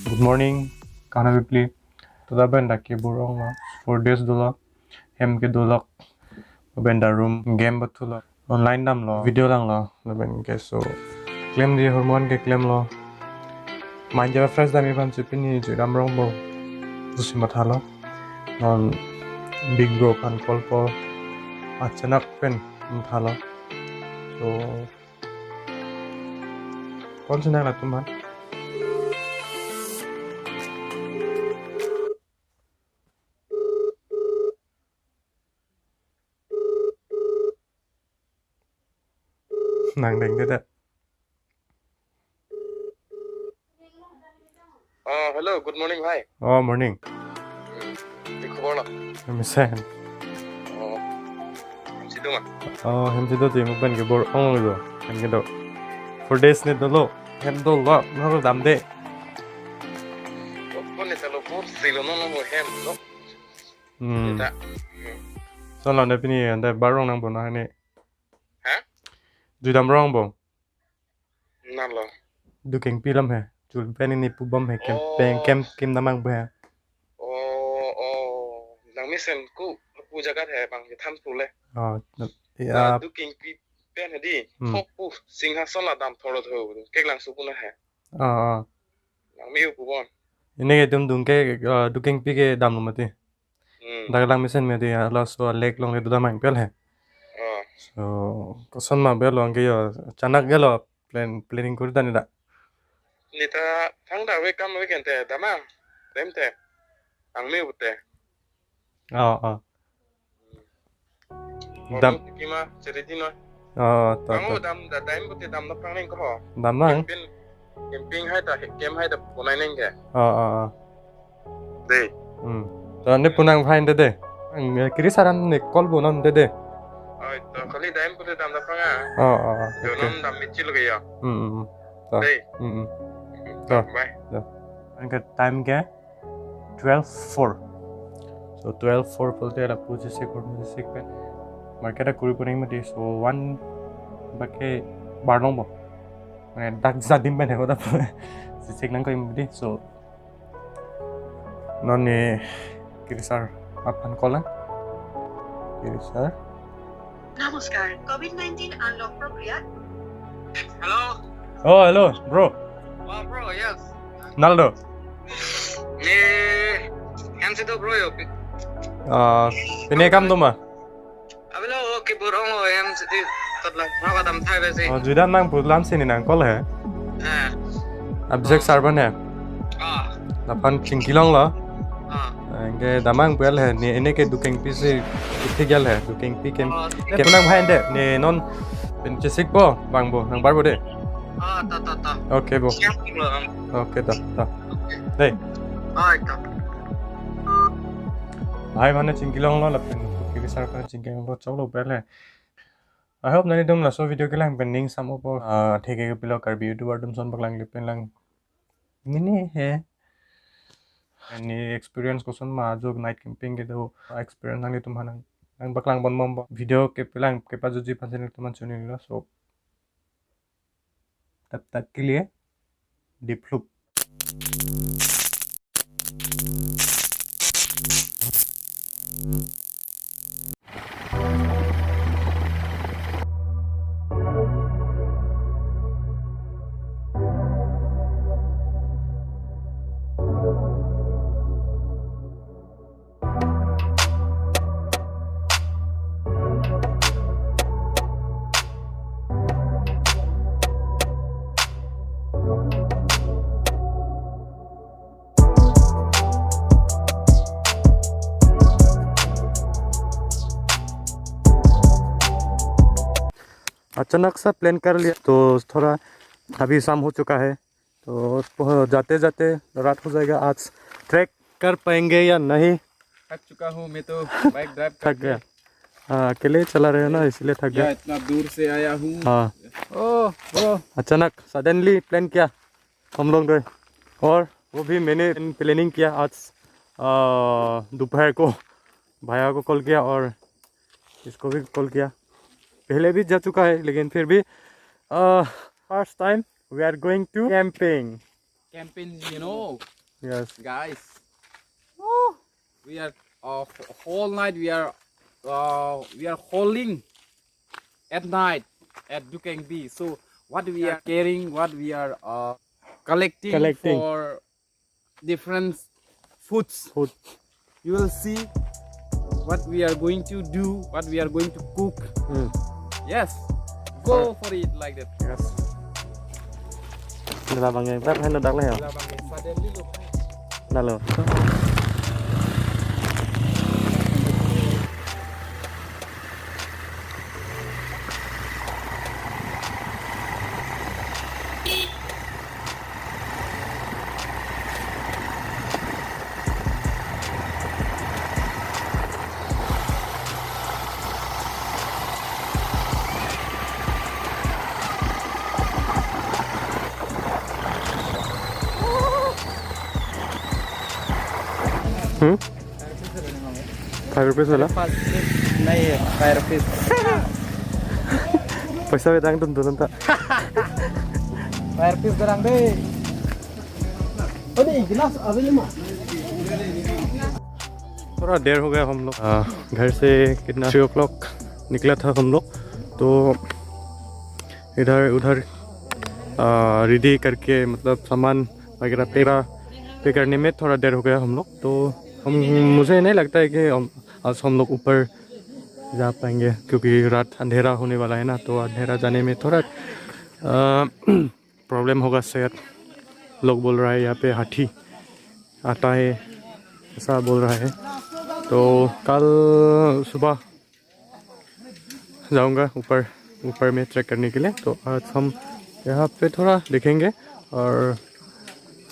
Good morning, Kana Bipli. Toda benda ke burong la. 4 days dola. Hem ke dolak. Benda room game batula. Online dam lo. Video lang lo. Ben ke so. Claim di hormone ke claim lo. Mind java fresh dami ban chipini jam rong bo. Usi matalo. Non big bro kan call po. Achanak pen matalo. So. Call sina la tuman. Nang deng deda. Hello, good morning, bhai. Oh morning. কি খবৰ না? Misan. সিটো মা। Oh hem jido ti mukban ke bor ong lo. Hem ke do. 4 days ne dolo. Hem do lo. Noro dam de. কোনে চালো পৰ ছিল ন ন হেম ন। এটা So lo ne pini anda barong nang bo na ne. হা? Du dam rong bo. না ল। Du keng pilam he. Chul pen ni pu bom he kem pen kem kim namang bo he. ও ও nang misen ku jaga the bang tham tu le. Oh Ya ya du king pi pen hedi thok pu singhason la dam thoro tho kek lang su puna he. ah Nang miu pu bon. ini ke dum dung ke du keng pi ke dam lo mati. Dag lang misen me di la so lek long le du damang pel he. So koson ma bel long ke yo chanak gelo planning kuri dani da. Nita thang da we kam we ken te dama. Dem te. Ang miu te. Ah Dam Kima cerita no. ta Kamu dam da time bu te dam na pang neng ko ho. dam nang. Camping hai ta game hai ta punai neng ke. Ah Dei. To ne punang phain de de. Kiri saran ne kol bonon de de. Oi to kali daim ku dam da panga. Yo Okay. non dam michil ge ya. Ta Dei. Ta Bye. Angka time ke 12:04. So 12:04 polte la puje se kor me se pen. Market kuri puni mati so 1 bake barlong bo. Mane dak zadim ben he oda. Se sek nang ko imdi so noni kirisar apan kola. Kirisar. নমস্কাৰ COVID-19 unlock প্ৰক্ৰিয়া Hello. Oh hello bro. Oh bro, yes. Naldo. Ni kan situ bro yo. Pine kam doma. Abelo ke burong lo yang situ tatla. Naga dam thai be si. Judan nang pulam sini nang kol he. Ah. Abjek sarban he. Ah. Lapan chingkilong lo. Ah. Ke damang pel he ni ene ke dukeng pi se itigel he dukeng pi kem nang bhain de ni non pen chisik bo bang bo nang bar bo de. Ah, ta. Okay bo. Siap bro. Okay ta. Dei. Ah, ta. Bhai mane chingkilong lo lapen ke sar pa chingkilong lo cholo pel he. I hope nani dum la so video ke lang pending samo po theke ke pilo karbi youtuber dum son baklang lipen lang ini he. Any experience ko son ma jog night camping ke do experience nang tum hanang nang baklang bon mom video ke pilang ke pa joji pansen tuman chuni lo so तब तक के लिए deep loop अचानक सा plan कर लिया तो थोड़ा अभी शाम हो चुका है तो जाते जाते रात हो जाएगा आज ट्रैक कर पाएंगे या नहीं थक चुका हूँ मैं तो बाइक ड्राइव थक गया हाँ अकेले चला रहे हो ना इसलिए थक गया इतना दूर से आया हूँ हाँ ओह अचानक सडनली प्लान किया हम लोग गए और वो भी मैंने प्लानिंग किया आज दोपहर को भैया को कॉल किया और इसको भी कॉल किया पहले भी जा चुका है लेकिन फिर भी first time we are going to camping camping, you know. Yes. guys. Woo! We are whole night. We are hauling at night at Dukeng B. So what we are carrying, what we are collecting for different foods. Food. You will see what we are going to do, what we are going to cook. Yes, go for it like that. Yes. Đây là bằng nghề phép hay nó đắt này hả? Là bằng cái pha đen liên tục. Là lửa. ₹5 वाला नहीं है ₹5 पैसा भी दांग तुम tak ₹5 berang deh. Oh nih gelas ada 5. थोड़ा देर हो गया हम लोग घर से कितना 3 o'clock निकला था हम लोग तो इधर उधर रेडी करके मतलब सामान वगैरह पे करने में थोड़ा देर हो गया हम लोग तो मुझे नहीं लगता है कि आज हम लोग ऊपर जा पाएंगे क्योंकि रात अंधेरा होने वाला है ना तो अंधेरा जाने में थोड़ा प्रॉब्लम होगा शायद लोग बोल रहा है यहाँ पे हाथी आता है ऐसा बोल रहा है तो कल सुबह जाऊंगा ऊपर में ट्रैक करने के लिए तो आज हम यहाँ पे थोड़ा देखेंगे और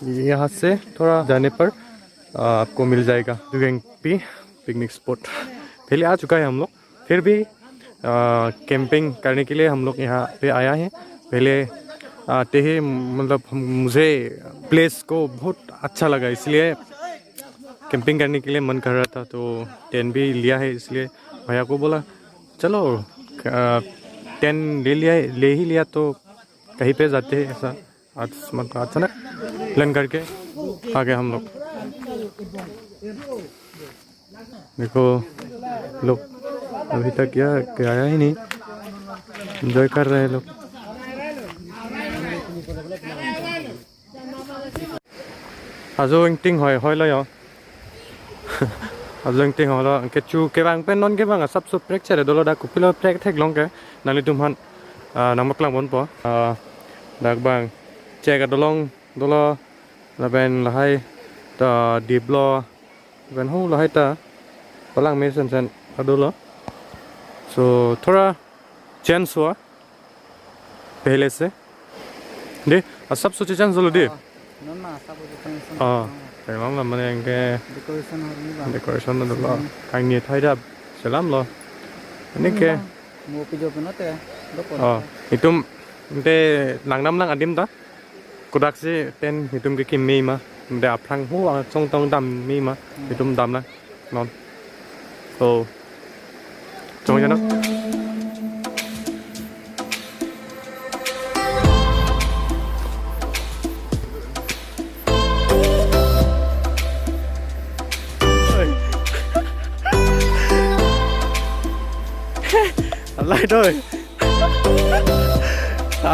यहाँ से थोड़ा जाने पर आपको मिल जाएगा दुगेंग पी पिकनिक स्पॉट पहले आ चुका है हम लोग फिर भी कैंपिंग करने के लिए हम लोग यहाँ पे आया है पहले आते ही मतलब मुझे प्लेस को बहुत अच्छा लगा इसलिए कैंपिंग करने के लिए मन कर रहा था तो टेंट भी लिया है इसलिए भैया को बोला चलो टेंट ले ही लिया तो कहीं पे जाते हैं ऐसा आज मतलब अचानक प्लान करके आ गए हम लोग देखो लोग अभी तक क्या आया ही नहीं एंजॉय कर रहे हैं लोग आजो इंटिंग হয় লয় आजो इंटिंग হলো কেচু কেবাং পেন নন কেবাং সব সব প্রেক ছেড়ে দলো দা কুপিলো প্রেক ঠেক লংকে নালি তুমহান নামকলাং বন প দাগবাং চেকা দলং দলো লাবেন লাহাই ता डिब्लो बन हो लहाय ता पलांग में सन अदोलो सो थोड़ा चेंज हुआ पहले से दे सब सोचे चेंज होलो दे ना सब emang lah yang ke decoration dulu kainnya tadi selam lo ini ke mau pijo penat ya itu ente langnam lang adim ta kudak sih ten itu ke kimi mah để áp thang hú trong trong đầm mi mà thì trong đầm này ngon trong cho nó lại thôi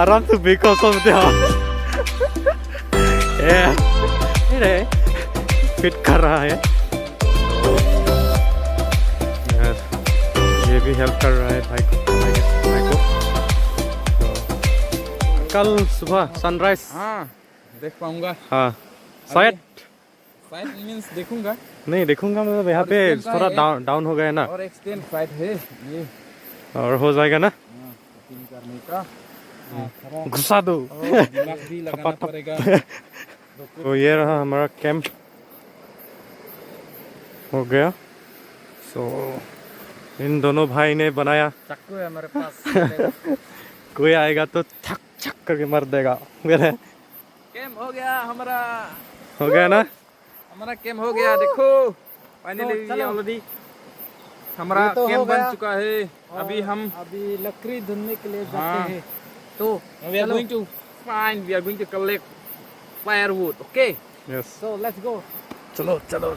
आराम से Beko xong rồi yeah ये fit कर रहा है ये भी help कर रहा है भाई को कल सुबह सनराइज हाँ देख पाऊंगा हाँ शायद मींस देखूंगा नहीं देखूंगा मतलब यहाँ पे थोड़ा डाउन हो गया ना और एक्सटेंड फ्लाइट है ये और हो जाएगा ना करने का घुसा दो भी लगाना पड़ेगा तो ये रहा हमारा कैंप हो गया सो इन दोनों भाई ने बनाया चाकू है हमारे पास कोई आएगा तो छक छक करके मार देगा कैंप हो गया हमारा हो गया ना हमारा कैंप हो गया देखो फाइनली ऑलरेडी हमारा तो कैंप बन चुका है अभी लकड़ी ढूंढने के लिए जाते हैं तो we are going to collect firewood okay yes So let's go. चलो चलो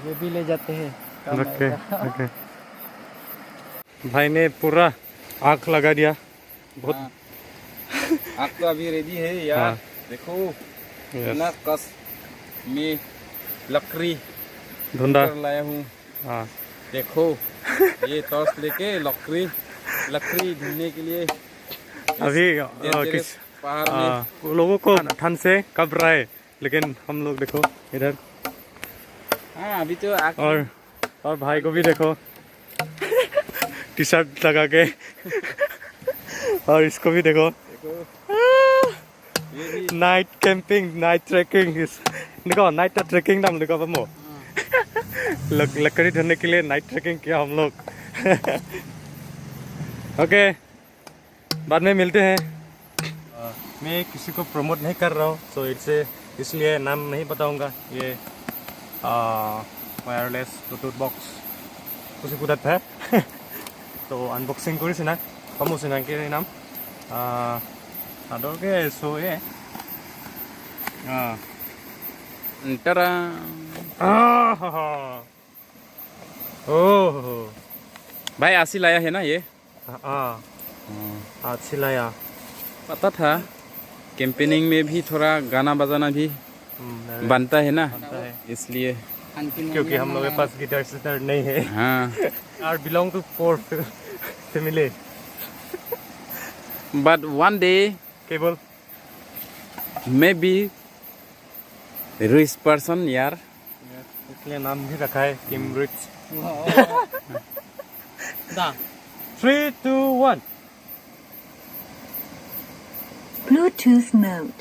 ये भी ले जाते हैं काम ओके आएगा। ओके भाई ने पूरा आग लगा दिया बहुत आग तो अभी रेडी है यार। हाँ। देखो यस ना कस में लकड़ी ढूंढा कर लाया हूँ। हाँ देखो ये टॉर्च लेके लकड़ी ढूंढने के लिए अभी dangerous किस पहाड़ में। वो लोगों को ठंड से कब रहा है लेकिन हम लोग देखो इधर हाँ अभी तो आग और भाई को भी देखो टी शर्ट लगा के और इसको भी देखो ये भी नाइट कैंपिंग नाइट ट्रैकिंग देखो नाइट ट्रैकिंग नाम देखो बमो लकड़ी ढूंढने के लिए नाइट ट्रैकिंग किया हम लोग ओके बाद में मिलते हैं मैं किसी को प्रमोट नहीं कर रहा हूँ तो इसलिए नाम नहीं बताऊंगा ये वायरलेस ब्लूटूथ बॉक्स कुछ कुछ है तो अनबॉक्सिंग करी ना कमोसिना के नाम अदरके सो ये टरा ओह भाई आसी लाया है ना ये। अच्छी लाया पता था कैंपेनिंग में भी थोड़ा गाना बजाना भी बनता है ना इसलिए। क्योंकि हम लोग के पास गिटार सितार नहीं है हाँ are belong to poor family but one day cable may be rich person यार। इसलिए नाम भी रखा है Kim rich Da. 3 2 1 Bluetooth mode.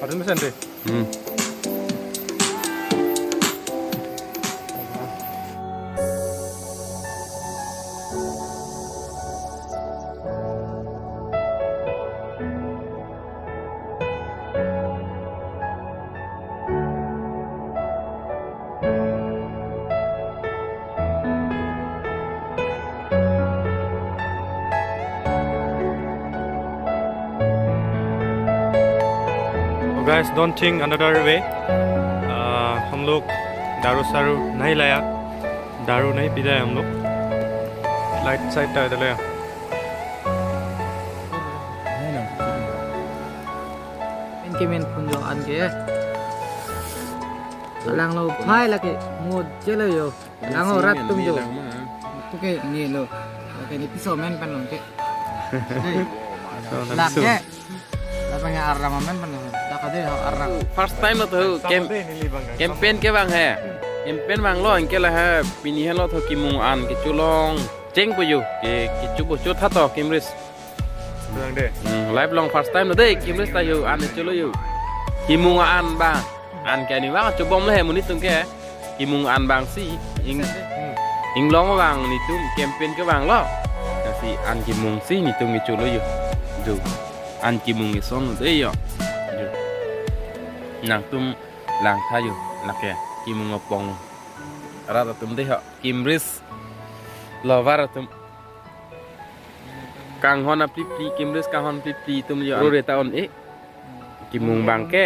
Ada mesin deh. Guys, don't think another way. हम लोग दारू सारू नहीं लाया, दारू नहीं पीता है हम लोग. लाइट साइड टाइड लाया. इनके main पुंजो आनके lang lo phai la ke mo chelo yo lang lo rat tum yo tu ke ni lo ke ni piso men pan lo ke la ke la pa nga arang men pan da ka de arang first time lo tuh campaign ke bang hai campaign bang lo ke la ha pini ha lo tho kimung an ke chulong cheng pu yu ke chu bo chu tha to kimris live long first time lo de kimris ta yu an chulo yu kimung an ba an ke ni bang chu bom le he munit tung ke kimung an bang si ing long bang ni tum campaign ke bang lo ka si an kimung si ni tung ni chulo yu du an kimung ni song de yo nang tum lang tha yu la ke kimung opong ra ta tum de ha kimris lo var tum kang hon a pli kimris kang hon pli tum yo ro re ta on e kimung bang ke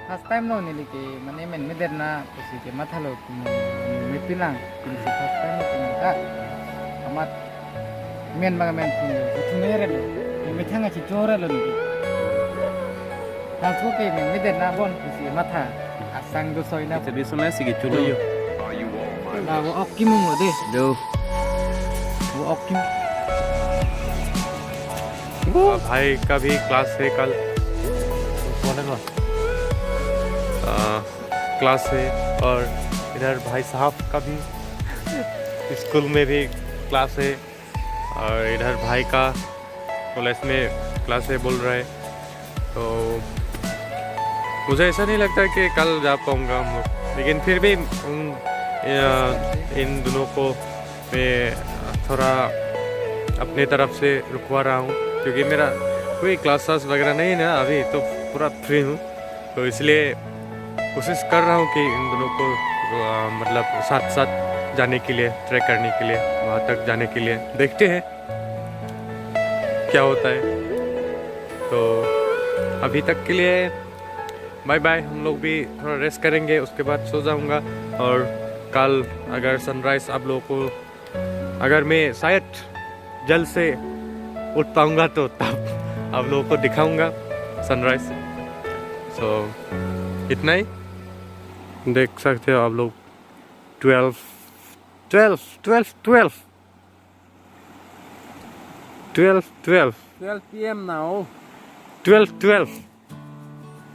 first time no ni ke mane men me der na pusi ke matha lo me pilang ni first time ni ka amat men bang men pun tu me re me thanga chi chora lo ni ta su ke men me der na bon pusi matha asang do soi na jadi sunai sigi chulo yo na wo okim mo de do wo okim भाई का भी class है कल class है और इधर भाई साहब का भी स्कूल में भी क्लास है और इधर भाई का कॉलेज में क्लास है बोल रहा है तो मुझे ऐसा नहीं लगता कि कल जा पाऊँगा हम लोग लेकिन फिर भी इन दोनों को मैं थोड़ा अपने तरफ से रुकवा रहा हूँ क्योंकि मेरा कोई क्लासेस वगैरह नहीं है ना अभी तो पूरा फ्री हूँ तो इसलिए कोशिश कर रहा हूँ कि इन दोनों को मतलब साथ साथ जाने के लिए, ट्रैक करने के लिए, वहाँ तक जाने के लिए। देखते हैं क्या होता है। तो अभी तक के लिए बाय बाय। हम लोग भी थोड़ा रेस्ट करेंगे, उसके बाद सो जाऊंगा। और कल अगर सनराइज़ आप लोगों को, अगर मैं शायद जल्द से उठ पाऊंगा तो तब आप लोगों को दिखाऊंगा सनराइज़। सो इतना ही। देख सकते हो आप लोग 12 PM now. 12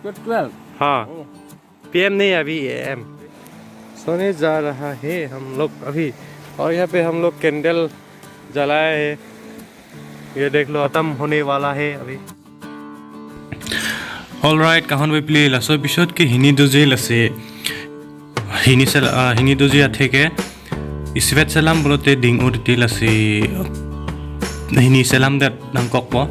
12. हाँ, PM नहीं अभी AM। सोने जा रहा है हम लोग अभी। और यहाँ पे हम लोग कैंडल जलाए हैं, ये देख लो खत्म होने वाला है अभी। Alright, kahon we play laso episode ke hini doje lase hini doje atheke isvet salam bolote ding urti lase hini salam dat nangkok po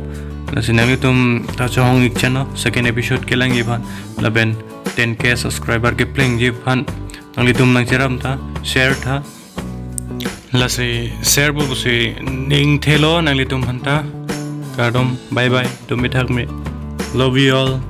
lase nami tum ta chong ik channel second episode ke lang iban laben 10k subscriber ke playing je phan nangli tum nang cheram ta share tha lase share bo se ning thelo nangli tum hanta kadom bye bye tum bithak me love you all.